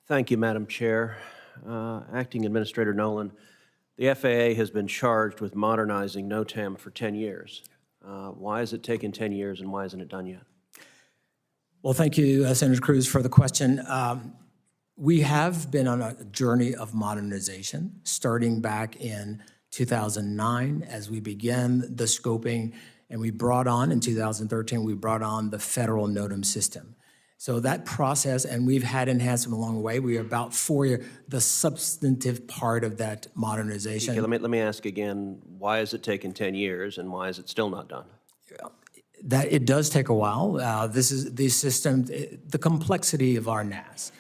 Thank you, Madam Chair. Acting Administrator Nolen, the FAA has been charged with modernizing NOTAM for 10 years. Why has it taken 10 years and why isn't it done yet? Well, thank you, Senator Cruz, for the question. We have been on a journey of modernization, starting back in 2009 as we began the scoping, and we brought on, in 2013, we brought on the federal NOTAM system. So that process, and we've had enhancement along the way. We are about 4 years, the substantive part of that modernization. Okay, let me ask again, why has it taken 10 years and why is it still not done? That it does take a while. This is the system, the complexity of our NAS.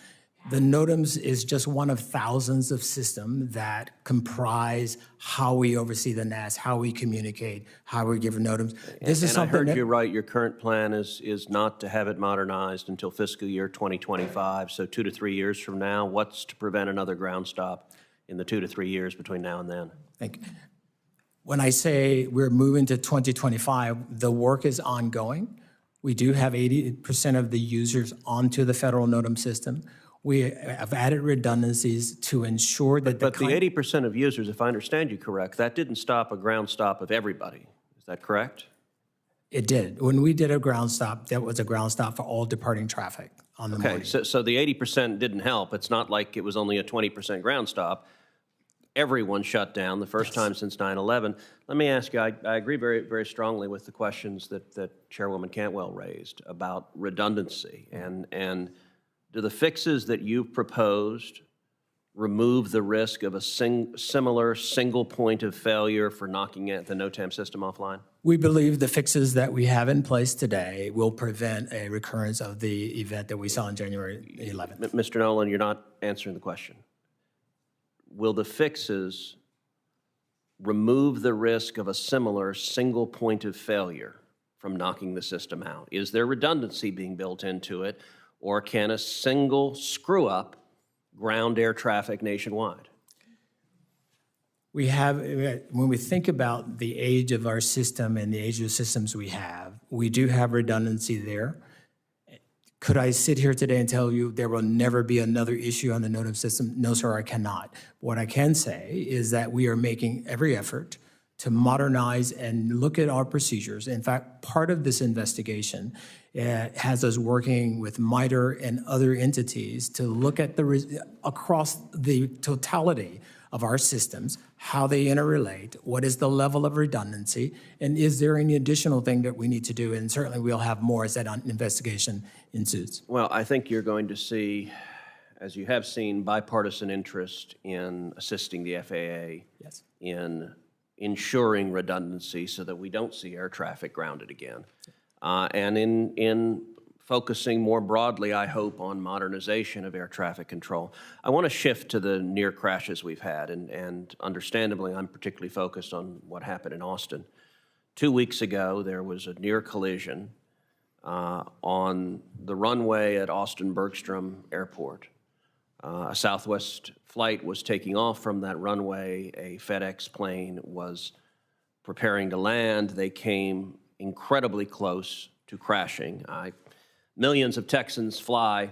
The NOTAMs is just one of thousands of systems that comprise how we oversee the NAS, how we communicate, how we give NOTAMs. This is something I heard you right, your current plan is not to have it modernized until fiscal year 2025, so 2 to 3 years from now. What's to prevent another ground stop in the 2 to 3 years between now and then? Thank you. When I say we're moving to 2025, the work is ongoing. We do have 80% of the users onto the federal NOTAM system. We have added redundancies to ensure that But the 80% of users, if I understand you correct, that didn't stop a ground stop of everybody. Is that correct? It did. When we did a ground stop, that was a ground stop for all departing traffic on the morning. Okay, so the 80% didn't help. It's not like it was only a 20% ground stop. Everyone shut down the first time since 9/11. Let me ask you, I agree very, very strongly with the questions that Chairwoman Cantwell raised about redundancy. And do the fixes that you've proposed remove the risk of a similar single point of failure for knocking the NOTAM system offline? We believe the fixes that we have in place today will prevent a recurrence of the event that we saw on January 11th. Mr. Nolen, you're not answering the question. Will the fixes remove the risk of a similar single point of failure from knocking the system out? Is there redundancy being built into it, or can a single screw-up ground air traffic nationwide? We have, when we think about the age of our system and the age of the systems we do have redundancy there. Could I sit here today and tell you there will never be another issue on the NOTAM system? No, sir, I cannot. What I can say is that we are making every effort to modernize and look at our procedures. In fact, part of this investigation has us working with MITRE and other entities to look at across the totality of our systems, how they interrelate, what is the level of redundancy, and is there any additional thing that we need to do? And certainly we'll have more as that investigation ensues. Well, I think you're going to see, as you have seen, bipartisan interest in assisting the FAA in ensuring redundancy so that we don't see air traffic grounded again. And in focusing more broadly, I hope, on modernization of air traffic control. I want to shift to the near crashes we've had, and understandably, I'm particularly focused on what happened in Austin. 2 weeks ago, there was a near collision on the runway at Austin-Bergstrom Airport. A Southwest flight was taking off from that runway. A FedEx plane was preparing to land. They came incredibly close to crashing. Millions of Texans fly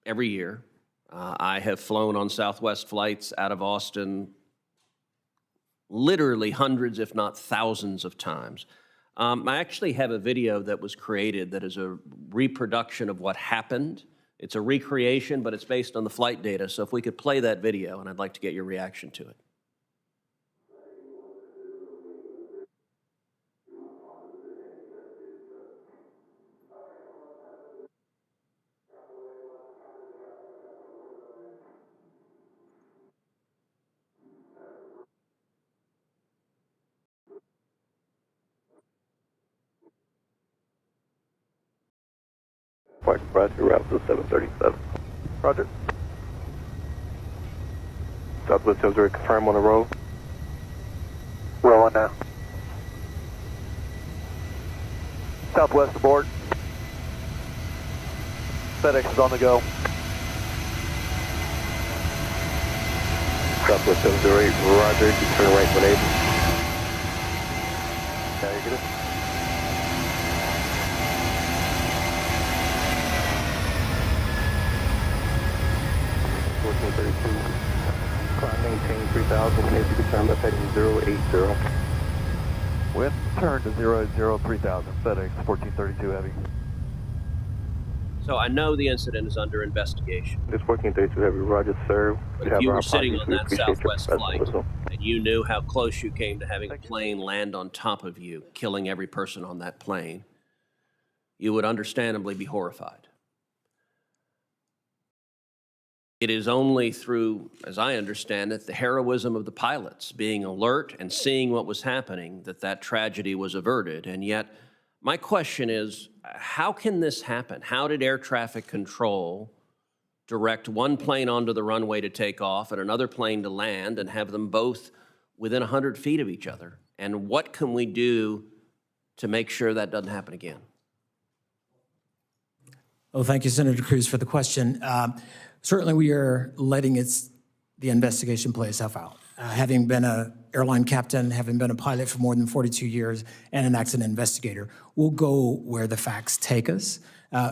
every year. I have flown on Southwest flights out of Austin literally hundreds, if not thousands of times. I actually have a video that was created that is a reproduction of what happened. It's a recreation, but it's based on the flight data. So if we could play that video, and I'd like to get your reaction to it. Roger, route to 737. Roger. Southwest 0, confirm on the roll. Roll on now. Southwest aboard. FedEx is on the go. Southwest 708, roger, you turn right when able. Negative. 1432. Climb maintain 3000. If you could turn left heading 080. Wind turn to 0803000, FedEx 1432 Heavy. So I know the incident is under investigation. This 1432 Heavy, roger, sir. But if you were sitting on that Southwest flight and you knew how close you came to having a plane land on top of you, killing every person on that plane, you would understandably be horrified. It is only through, as I understand it, the heroism of the pilots being alert and seeing what was happening that that tragedy was averted. And yet, my question is, how can this happen? How did air traffic control direct one plane onto the runway to take off and another plane to land and have them both within 100 feet of each other? And what can we do to make sure that doesn't happen again? Well, thank you, Senator Cruz, for the question. Certainly, we are letting the investigation play itself out. Having been an airline captain, having been a pilot for more than 42 years, and an accident investigator, we'll go where the facts take us.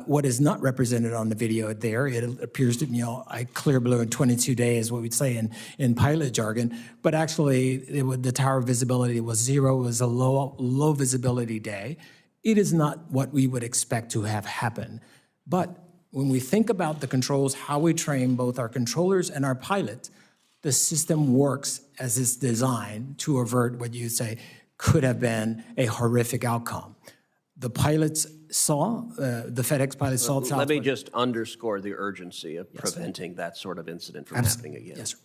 What is not represented on the video there, it appears to, I clear blue in 22 days, what we'd say in pilot jargon, but actually the tower visibility was 0, it was a low visibility day. It is not what we would expect to have happen. But when we think about the controls, how we train both our controllers and our pilots, the system works as it's designed to avert what you say could have been a horrific outcome. The pilots saw, the FedEx pilots saw. Let me just underscore the urgency of preventing that sort of incident from happening again. Yes, sir.